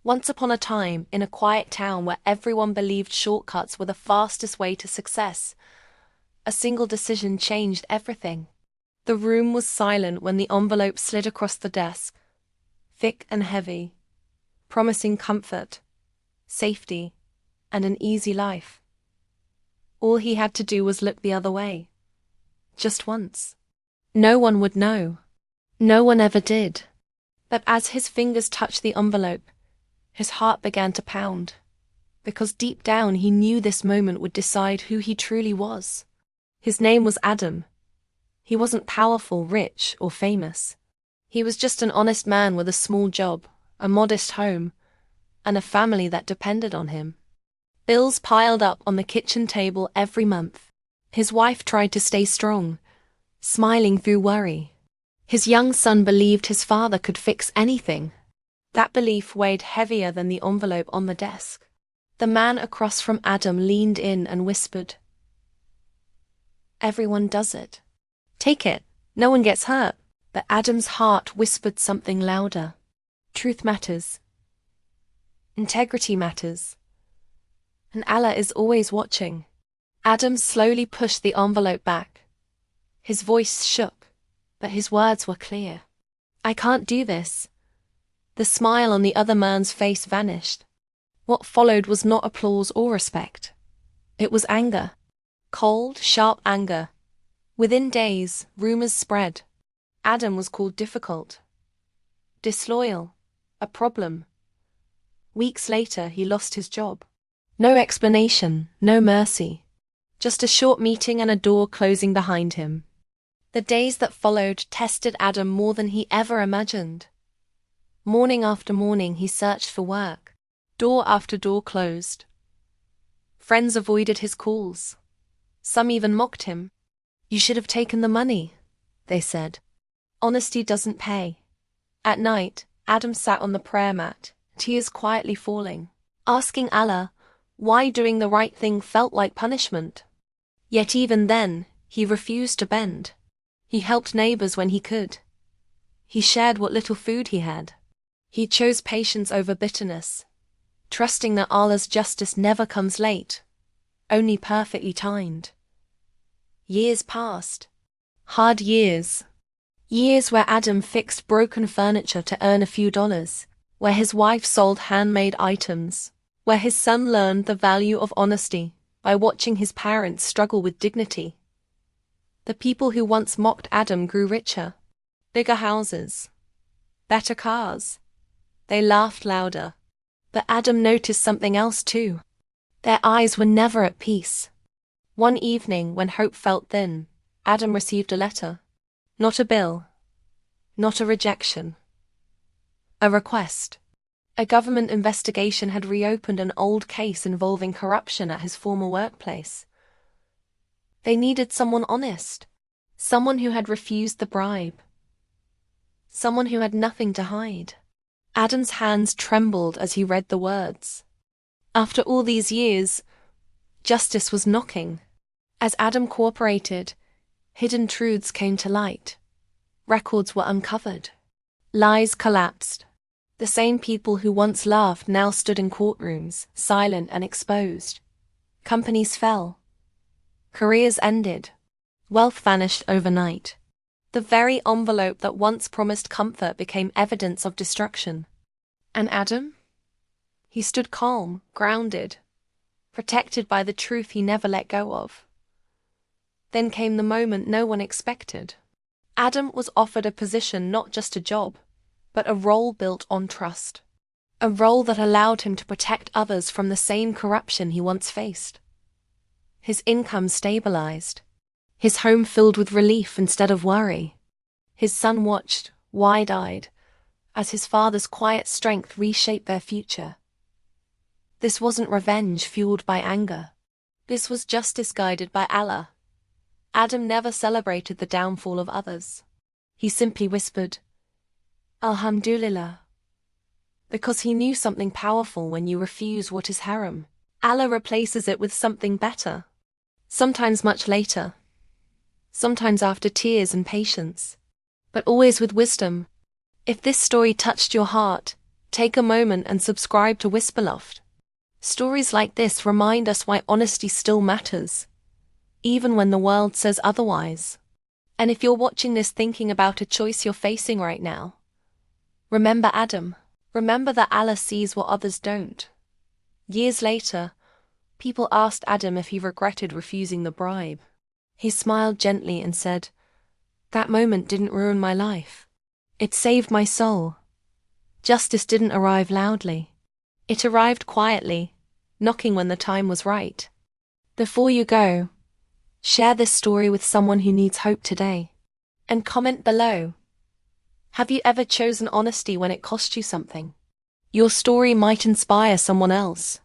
Once upon a time, in a quiet town where everyone believed shortcuts were the fastest way to success, a single decision changed everything. The room was silent when the envelope slid across the desk, thick and heavy, promising comfort, safety, and an easy life. All he had to do was look the other way. Just once. No one would know. No one ever did. But as his fingers touched the envelope, his heart began to pound, because deep down he knew this moment would decide who he truly was. His name was Adam. He wasn't powerful, rich, or famous. He was just an honest man with a small job, a modest home, and a family that depended on him. Bills piled up on the kitchen table every month. His wife tried to stay strong, smiling through worry. His young son believed his father could fix anything. That belief weighed heavier than the envelope on the desk. The man across from Adam leaned in and whispered, "Everyone does it. Take it. No one gets hurt." But Adam's heart whispered something louder. Truth matters. Integrity matters. And Allah is always watching. Adam slowly pushed the envelope back. His voice shook, but his words were clear. "I can't do this." The smile on the other man's face vanished. What followed was not applause or respect. It was anger. Cold, sharp anger. Within days, rumors spread. Adam was called difficult, disloyal, a problem. Weeks later, he lost his job. No explanation, no mercy. Just a short meeting and a door closing behind him. The days that followed tested Adam more than he ever imagined. Morning after morning, he searched for work. Door after door closed. Friends avoided his calls. Some even mocked him. "You should have taken the money," they said. Honesty doesn't pay. At night, Adam sat on the prayer mat, tears quietly falling, asking Allah why doing the right thing felt like punishment. Yet even then, he refused to bend. He helped neighbors when he could. He shared what little food he had. He chose patience over bitterness, trusting that Allah's justice never comes late, only perfectly timed. Years passed. Hard years. Years where Adam fixed broken furniture to earn a few dollars, where his wife sold handmade items, where his son learned the value of honesty by watching his parents struggle with dignity. The people who once mocked Adam grew richer. Bigger houses. Better cars. They laughed louder. But Adam noticed something else too. Their eyes were never at peace. One evening, when hope felt thin, Adam received a letter. Not a bill. Not a rejection. A request. A government investigation had reopened an old case involving corruption at his former workplace. They needed someone honest. Someone who had refused the bribe. Someone who had nothing to hide. Adam's hands trembled as he read the words. After all these years, justice was knocking. As Adam cooperated, hidden truths came to light. Records were uncovered. Lies collapsed. The same people who once laughed now stood in courtrooms, silent and exposed. Companies fell. Careers ended. Wealth vanished overnight. The very envelope that once promised comfort became evidence of destruction. And Adam? He stood calm, grounded, protected by the truth he never let go of. Then came the moment no one expected. Adam was offered a position, not just a job, but a role built on trust. A role that allowed him to protect others from the same corruption he once faced. His income stabilized. His home filled with relief instead of worry. His son watched, wide-eyed, as his father's quiet strength reshaped their future. This wasn't revenge fueled by anger. This was justice guided by Allah. Adam never celebrated the downfall of others. He simply whispered, "Alhamdulillah," because he knew something powerful when you refuse what is haram. Allah replaces it with something better. Sometimes much later. Sometimes after tears and patience. But always with wisdom. If this story touched your heart, take a moment and subscribe to Whisperloft. Stories like this remind us why honesty still matters, even when the world says otherwise. And if you're watching this thinking about a choice you're facing right now, remember Adam. Remember that Allah sees what others don't. Years later, people asked Adam if he regretted refusing the bribe. He smiled gently and said, "That moment didn't ruin my life. It saved my soul." Justice didn't arrive loudly. It arrived quietly, knocking when the time was right. Before you go, share this story with someone who needs hope today. And comment below. Have you ever chosen honesty when it cost you something? Your story might inspire someone else.